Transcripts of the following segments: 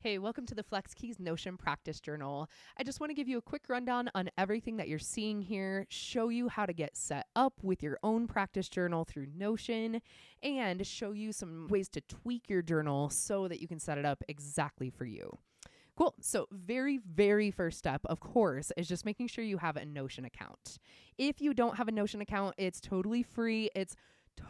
Hey, welcome to the Flex Keys Notion Practice Journal. I just want to give you a quick rundown on everything that you're seeing here, show you how to get set up with your own practice journal through Notion, and show you some ways to tweak your journal so that you can set it up exactly for you. Cool. So very first step, of course, is just making sure you have a Notion account. If you don't have a Notion account, it's totally free. It's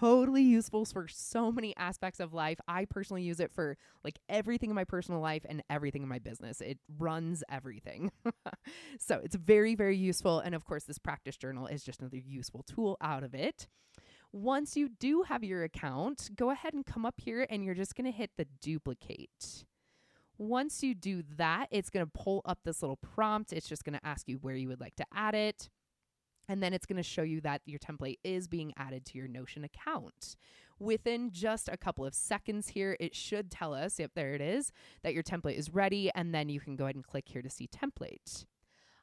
totally useful for so many aspects of life. I personally use it for like everything in my personal life and everything in my business. It runs everything. So it's very useful. And of course, this practice journal is just another useful tool out of it. Once you do have your account, go ahead and come up here and you're just going to hit the duplicate. Once you do that, it's going to pull up this little prompt. It's just going to ask you where you would like to add it. And then it's going to show you that your template is being added to your Notion account. Within just a couple of seconds here, it should tell us, yep, there it is, that your template is ready. And then you can go ahead and click here to see template.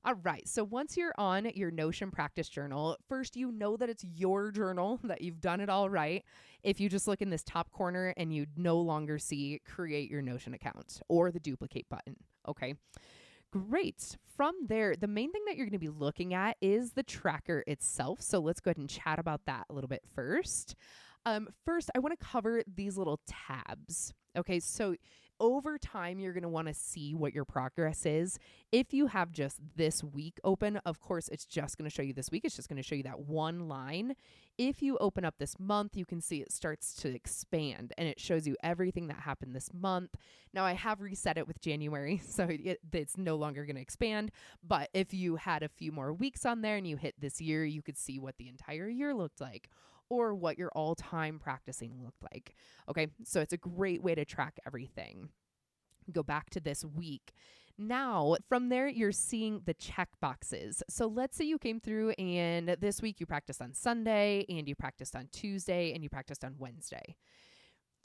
All right, so once you're on your Notion practice journal, first you know that it's your journal, that you've done it all right. If you just look in this top corner and you no longer see create your Notion account or the duplicate button, okay? Great. From there, the main thing that you're going to be looking at is the tracker itself. So let's go ahead and chat about that a little bit first. First, I want to cover these little tabs. Okay, so over time, you're going to want to see what your progress is. If you have just this week open, of course, it's just going to show you this week. It's just going to show you that one line. If you open up this month, you can see it starts to expand and it shows you everything that happened this month. Now, I have reset it with January, so it's no longer going to expand. But if you had a few more weeks on there and you hit this year, you could see what the entire year looked like or what your all-time practicing looked like. Okay, so it's a great way to track everything. Go back to this week. Now, from there, you're seeing the check boxes. So let's say you came through and this week you practiced on Sunday and you practiced on Tuesday and you practiced on Wednesday.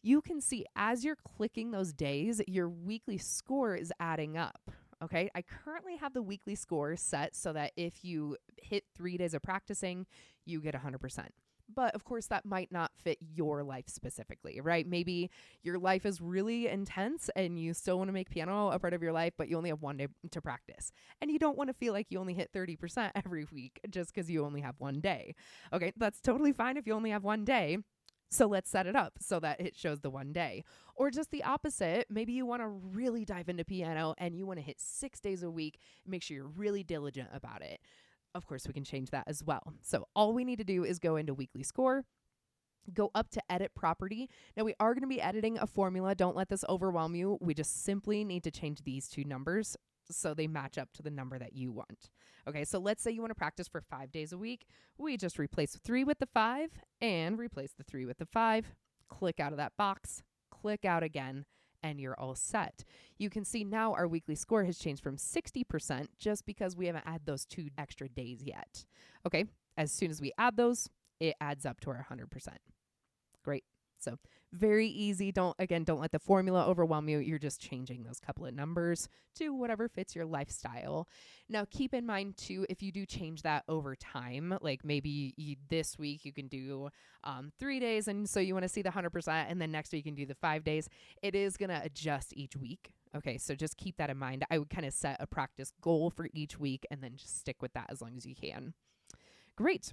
You can see as you're clicking those days, your weekly score is adding up. Okay, I currently have the weekly score set so that if you hit 3 days of practicing, you get 100%. But of course, that might not fit your life specifically, right? Maybe your life is really intense and you still want to make piano a part of your life, but you only have one day to practice. And you don't want to feel like you only hit 30% every week just because you only have one day. Okay, that's totally fine if you only have one day. So let's set it up so that it shows the one day. Or just the opposite. Maybe you want to really dive into piano and you want to hit 6 days a week. Make sure you're really diligent about it. Of course, we can change that as well. So all we need to do is go into weekly score, go up to edit property. Now we are going to be editing a formula. Don't let this overwhelm you. We just simply need to change these two numbers so they match up to the number that you want. Okay, so let's say you want to practice for 5 days a week. We just replace 3 with the 5 and replace the 3 with the 5. Click out of that box, click out again, and you're all set. You can see now our weekly score has changed from 60% just because we haven't had those 2 extra days yet. Okay, as soon as we add those, it adds up to our 100%. Great. So very easy. Don't let the formula overwhelm you. You're just changing those couple of numbers to whatever fits your lifestyle. Now, keep in mind too, if you do change that over time, like maybe this week you can do 3 days. And so you want to see the 100%. And then next week you can do the 5 days. It is going to adjust each week. Okay, so just keep that in mind. I would kind of set a practice goal for each week and then just stick with that as long as you can. Great.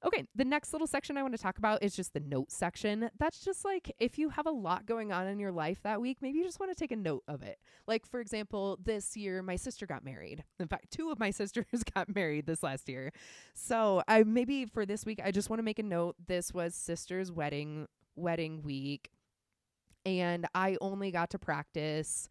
Okay, the next little section I want to talk about is just the note section. That's just like if you have a lot going on in your life that week, maybe you just want to take a note of it. Like, for example, this year, my sister got married. In fact, 2 of my sisters got married this last year. So maybe for this week, I just want to make a note. This was sister's wedding week. And I only got to practice,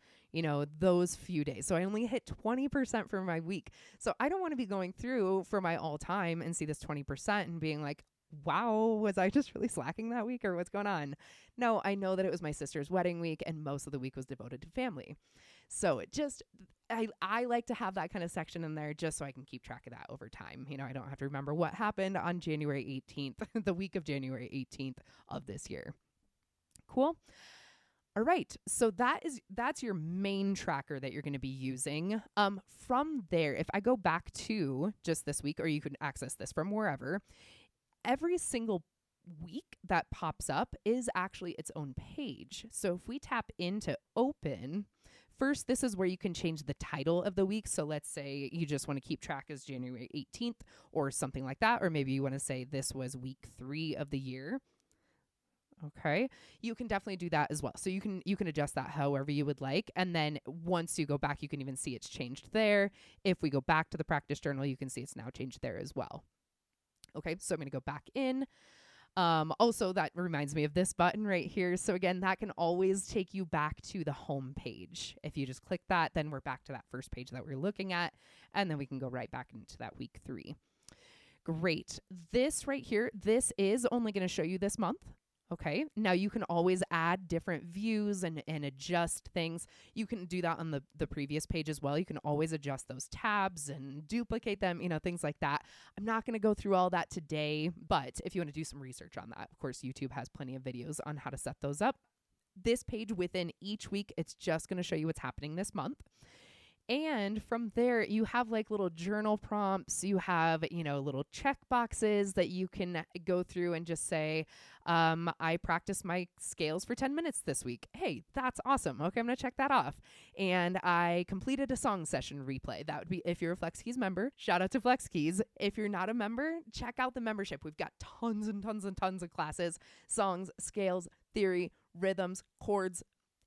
those few days. So I only hit 20% for my week. So I don't want to be going through for my all time and see this 20% and being like, wow, was I just really slacking that week or what's going on? No, I know that it was my sister's wedding week and most of the week was devoted to family. So I like to have that kind of section in there just so I can keep track of that over time. I don't have to remember what happened on January 18th, the week of January 18th of this year. Cool. All right, so that's your main tracker that you're going to be using. From there, if I go back to just this week, or you can access this from wherever, every single week that pops up is actually its own page. So if we tap into open, First, this is where you can change the title of the week. So let's say you just want to keep track as January 18th or something like that. Or maybe you want to say this was week 3 of the year. Okay, you can definitely do that as well. So you can adjust that however you would like. And then once you go back, you can even see it's changed there. If we go back to the practice journal, you can see it's now changed there as well. Okay, so I'm going to go back in. Also, that reminds me of this button right here. So again, that can always take you back to the home page. If you just click that, then we're back to that first page that we're looking at. And then we can go right back into that week 3. Great. This right here, this is only going to show you this month. Okay, now you can always add different views and adjust things. You can do that on the previous page as well. You can always adjust those tabs and duplicate them, things like that. I'm not going to go through all that today, but if you want to do some research on that, of course, YouTube has plenty of videos on how to set those up. This page within each week, it's just going to show you what's happening this month. And from there, you have like little journal prompts. You have, little check boxes that you can go through and just say, I practiced my scales for 10 minutes this week. Hey, that's awesome. Okay, I'm going to check that off. And I completed a song session replay. That would be if you're a Flex Keys member. Shout out to Flex Keys. If you're not a member, check out the membership. We've got tons and tons and tons of classes, songs, scales, theory, rhythms, chords,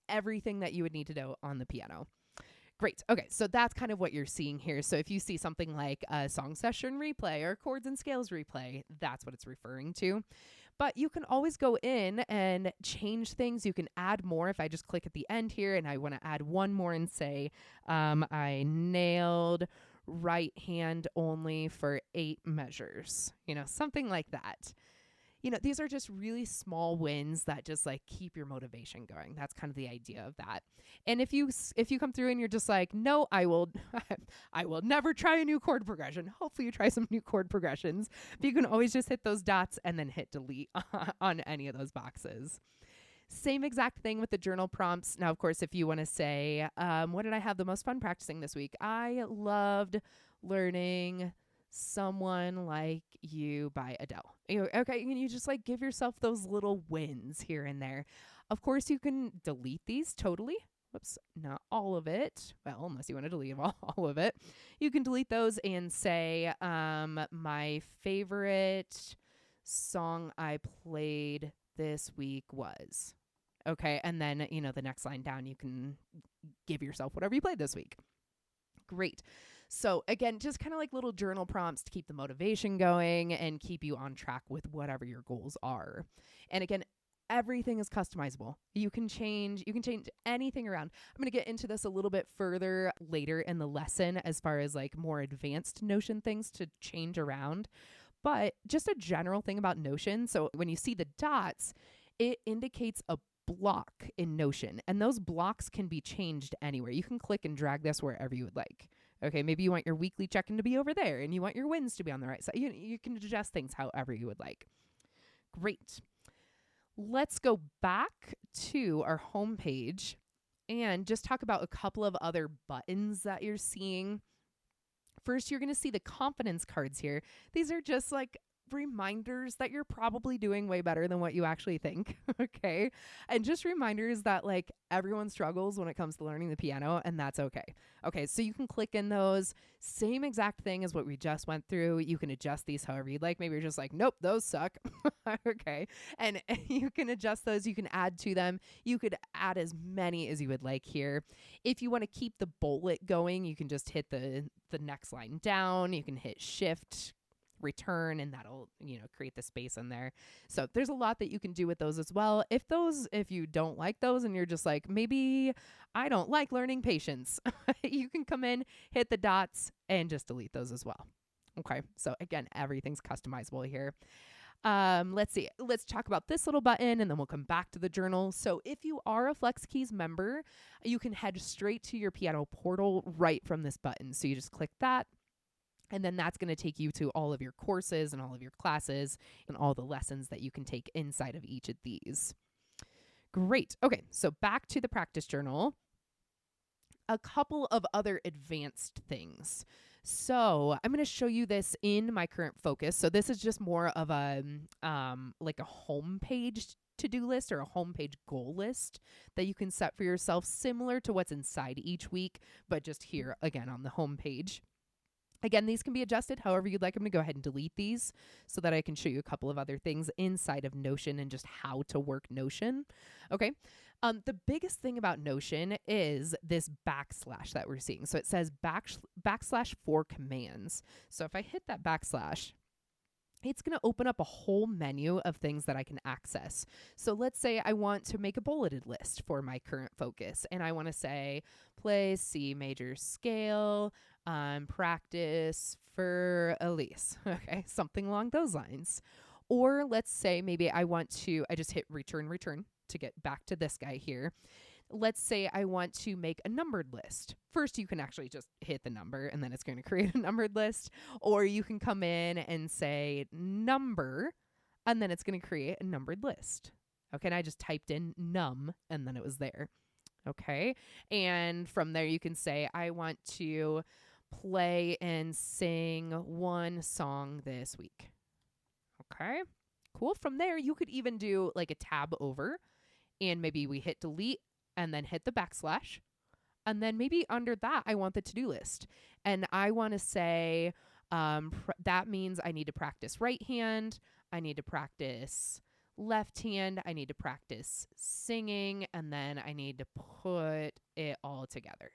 everything that you would need to know on the piano. Great. Okay, so that's kind of what you're seeing here. So if you see something like a song session replay or chords and scales replay, that's what it's referring to. But you can always go in and change things. You can add more. If I just click at the end here and I want to add one more and say, I nailed right hand only for 8 measures, something like that. These are just really small wins that just like keep your motivation going. That's kind of the idea of that. And if you come through and you're just like, no, I will never try a new chord progression. Hopefully you try some new chord progressions, but you can always just hit those dots and then hit delete on any of those boxes. Same exact thing with the journal prompts. Now, of course, if you want to say, what did I have the most fun practicing this week? I loved learning Someone Like You by Adele. Okay, and you just like give yourself those little wins here and there. Of course, you can delete these totally. Whoops, not all of it. Well, unless you want to delete all of it. You can delete those and say, my favorite song I played this week was. Okay, and then, the next line down, you can give yourself whatever you played this week. Great. So again, just kind of like little journal prompts to keep the motivation going and keep you on track with whatever your goals are. And again, everything is customizable. You can change anything around. I'm going to get into this a little bit further later in the lesson as far as like more advanced Notion things to change around. But just a general thing about Notion. So when you see the dots, it indicates a block in Notion, and those blocks can be changed anywhere. You can click and drag this wherever you would like. Okay, maybe you want your weekly check-in to be over there and you want your wins to be on the right side. You can adjust things however you would like. Great. Let's go back to our home page and just talk about a couple of other buttons that you're seeing. First, you're going to see the confidence cards here. These are just like reminders that you're probably doing way better than what you actually think. Okay. And just reminders that like everyone struggles when it comes to learning the piano, and that's okay. Okay. So you can click in those. Same exact thing as what we just went through. You can adjust these however you'd like. Maybe you're just like, nope, those suck. Okay. And you can adjust those. You can add to them. You could add as many as you would like here. If you want to keep the bullet going, you can just hit the next line down. You can hit shift, return, and that'll create the space in there. So there's a lot that you can do with those as well. If you don't like those and you're just like, maybe I don't like learning patience, you can come in, hit the dots, and just delete those as well. Okay, so again, everything's customizable here. Let's see. Let's talk about this little button and then we'll come back to the journal. So if you are a Flex Keys member, you can head straight to your piano portal right from this button. So you just click that. And then that's going to take you to all of your courses and all of your classes and all the lessons that you can take inside of each of these. Great. Okay, so back to the practice journal. A couple of other advanced things. So I'm going to show you this in my current focus. So this is just more of a like a home page to-do list or a homepage goal list that you can set for yourself, similar to what's inside each week, but just here again on the homepage. Again, these can be adjusted however you'd like them to. Go ahead and delete these so that I can show you a couple of other things inside of Notion and just how to work Notion. Okay. The biggest thing about Notion is this backslash that we're seeing. So it says backslash for commands. So if I hit that backslash, it's going to open up a whole menu of things that I can access. So let's say I want to make a bulleted list for my current focus, and I want to say play C major scale, practice for Elise. Okay, something along those lines. Or let's say maybe I just hit return to get back to this guy here. Let's say I want to make a numbered list. First, you can actually just hit the number and then it's going to create a numbered list. Or you can come in and say number, and then it's going to create a numbered list. Okay, and I just typed in num and then it was there. Okay, and from there you can say I want to play and sing one song this week. Okay, cool. From there, you could even do like a tab over, and maybe we hit delete and then hit the backslash. And then maybe under that, I want the to-do list. And I want to say that means I need to practice right hand. I need to practice left hand. I need to practice singing. And then I need to put it all together.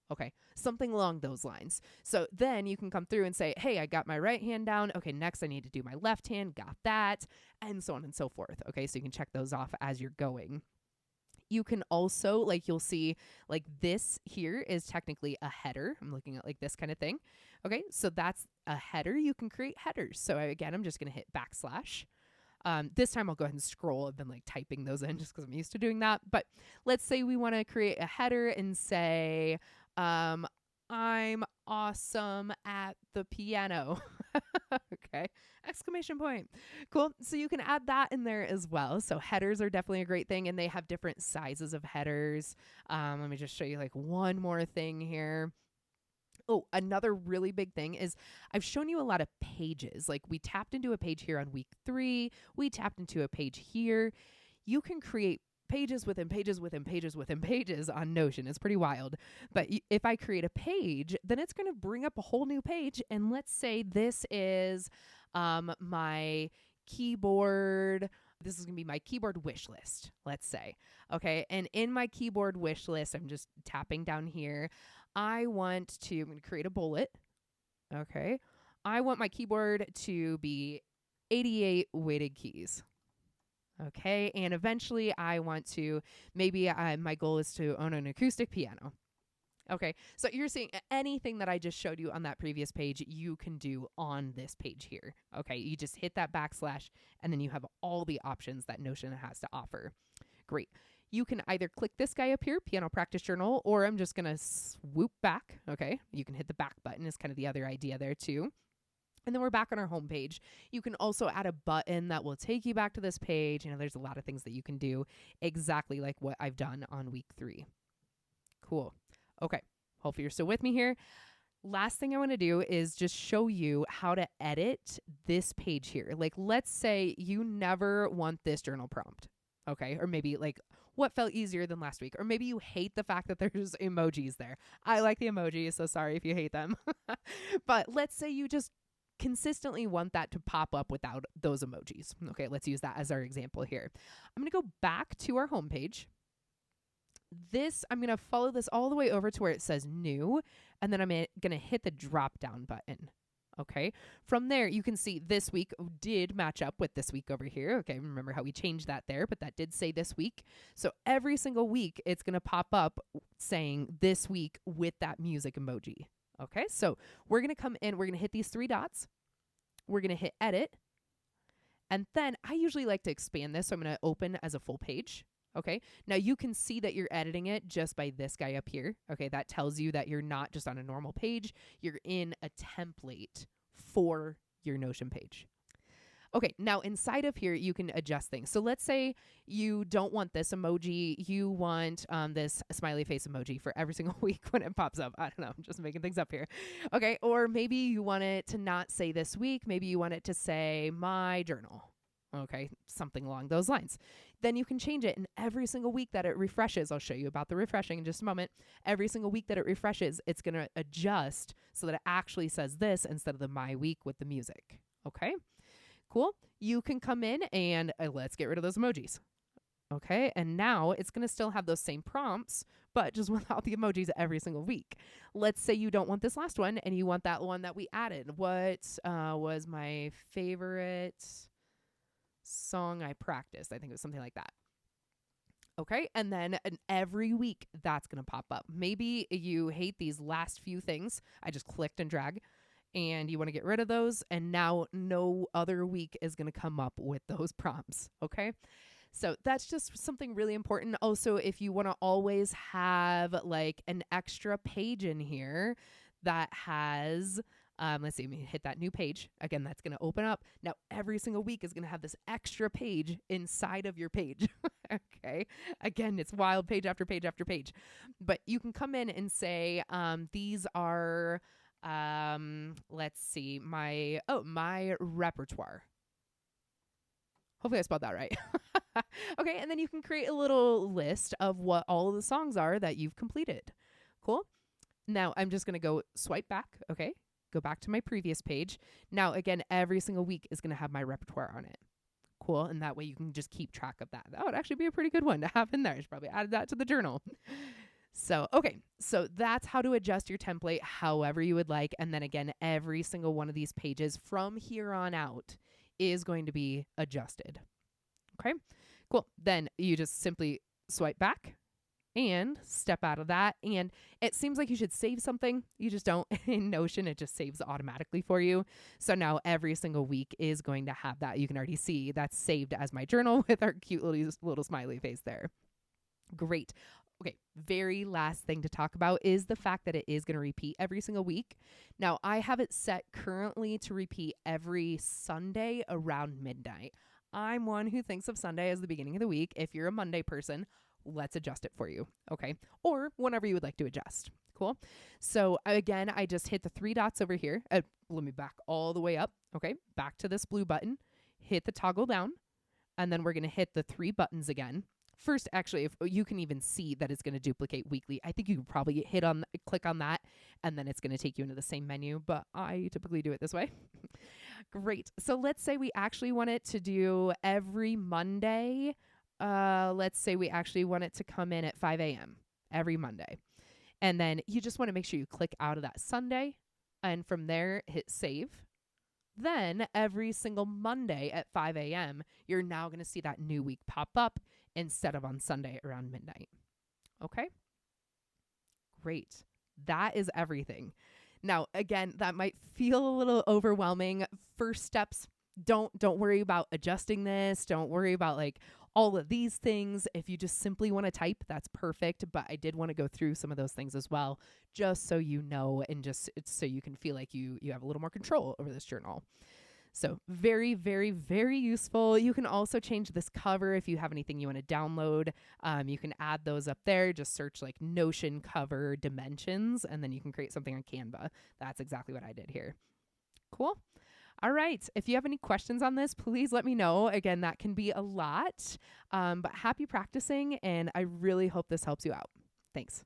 Okay, something along those lines. So then you can come through and say, hey, I got my right hand down. Okay, next I need to do my left hand. Got that. And so on and so forth. Okay, so you can check those off as you're going. You can also, like, you'll see, like, this here is technically a header. I'm looking at, like, this kind of thing. Okay, so that's a header. You can create headers. So, again, I'm just going to hit backslash. This time I'll go ahead and scroll. I've been, like, typing those in just because I'm used to doing that. But let's say we want to create a header and say, I'm awesome at the piano. Okay. Exclamation point. Cool. So you can add that in there as well. So headers are definitely a great thing, and they have different sizes of headers. Let me just show you like one more thing here. Oh, another really big thing is I've shown you a lot of pages. Like we tapped into a page here on week 3. We tapped into a page here. You can create pages within pages within pages within pages on Notion. It's pretty wild. But if I create a page, then it's going to bring up a whole new page. And let's say this is my keyboard. This is going to be my keyboard wish list, let's say. Okay. And in my keyboard wish list, I'm just tapping down here. I'm going to create a bullet. Okay. I want my keyboard to be 88 weighted keys. Okay, and eventually I want to, maybe my goal is to own an acoustic piano. Okay, so you're seeing anything that I just showed you on that previous page, you can do on this page here. Okay, you just hit that backslash, and then you have all the options that Notion has to offer. Great. You can either click this guy up here, Piano Practice Journal, or I'm just going to swoop back. Okay, you can hit the back button is kind of the other idea there too. And then we're back on our home page. You can also add a button that will take you back to this page. You know, there's a lot of things that you can do exactly like what I've done on week 3. Cool. Okay. Hopefully you're still with me here. Last thing I want to do is just show you how to edit this page here. Like, let's say you never want this journal prompt. Okay. Or maybe like what felt easier than last week. Or maybe you hate the fact that there's emojis there. I like the emojis, so sorry if you hate them. But let's say you just consistently want that to pop up without those emojis. Okay, let's use that as our example here. I'm going to go back to our homepage. I'm going to follow this all the way over to where it says new, and then I'm going to hit the drop down button. Okay, from there you can see this week did match up with this week over here. Okay, remember how we changed that there, but that did say this week. So every single week it's going to pop up saying this week with that music emoji. Okay, so we're going to come in, we're going to hit these 3 dots. We're going to hit edit. And then I usually like to expand this, so I'm going to open as a full page. Okay, now you can see that you're editing it just by this guy up here. Okay, that tells you that you're not just on a normal page, you're in a template for your Notion page. Okay, now inside of here, you can adjust things. So let's say you don't want this emoji. You want this smiley face emoji for every single week when it pops up. I don't know. I'm just making things up here. Okay, or maybe you want it to not say this week. Maybe you want it to say my journal. Okay, something along those lines. Then you can change it, and every single week that it refreshes, I'll show you about the refreshing in just a moment. Every single week that it refreshes, it's going to adjust so that it actually says this instead of the my week with the music. Okay, cool. You can come in and let's get rid of those emojis. Okay, and now it's going to still have those same prompts, but just without the emojis every single week. Let's say you don't want this last one and you want that one that we added. What was my favorite song I practiced? I think it was something like that. Okay, and then every week that's going to pop up. Maybe you hate these last few things. I just clicked and drag, and you want to get rid of those, and now no other week is going to come up with those prompts. Okay, so that's just something really important. Also, if you want to always have like an extra page in here that has, let's see, let me hit that new page. Again, that's going to open up. Now, every single week is going to have this extra page inside of your page. Okay. Again, it's wild, page after page after page. But you can come in and say, these are, let's see, my repertoire. Hopefully I spelled that right. Okay, and then you can create a little list of what all of the songs are that you've completed. Cool. Now I'm just going to go swipe back. Okay, go back to my previous page. Now, again, every single week is going to have my repertoire on it. Cool. And that way you can just keep track of that. That would actually be a pretty good one to have in there. I should probably add that to the journal. So, okay, so that's how to adjust your template however you would like. And then again, every single one of these pages from here on out is going to be adjusted. Okay, cool. Then you just simply swipe back and step out of that. And it seems like you should save something. You just don't. In Notion, it just saves automatically for you. So now every single week is going to have that. You can already see that's saved as my journal with our cute little smiley face there. Great. Okay, very last thing to talk about is the fact that it is going to repeat every single week. Now, I have it set currently to repeat every Sunday around midnight. I'm one who thinks of Sunday as the beginning of the week. If you're a Monday person, let's adjust it for you, okay? Or whenever you would like to adjust. Cool. So again, I just hit the three dots over here. Let me back all the way up, okay? Back to this blue button, hit the toggle down, and then we're going to hit the three buttons again. First, actually, if you can even see that it's going to duplicate weekly, I think you could probably click on that, and then it's going to take you into the same menu, but I typically do it this way. Great. So let's say we actually want it to do every Monday. Let's say we actually want it to come in at 5 a.m. every Monday. And then you just want to make sure you click out of that Sunday, and from there, hit save. Then every single Monday at 5 a.m., you're now going to see that new week pop up instead of on Sunday around midnight. Okay? Great. That is everything. Now, again, that might feel a little overwhelming. First steps, don't worry about adjusting this. Don't worry about like all of these things. If you just simply want to type, that's perfect. But I did want to go through some of those things as well, just so you know, and just so you can feel like you have a little more control over this journal. So very, very, very useful. You can also change this cover if you have anything you want to download. You can add those up there. Just search like Notion cover dimensions, and then you can create something on Canva. That's exactly what I did here. Cool. All right. If you have any questions on this, please let me know. Again, that can be a lot, but happy practicing, and I really hope this helps you out. Thanks.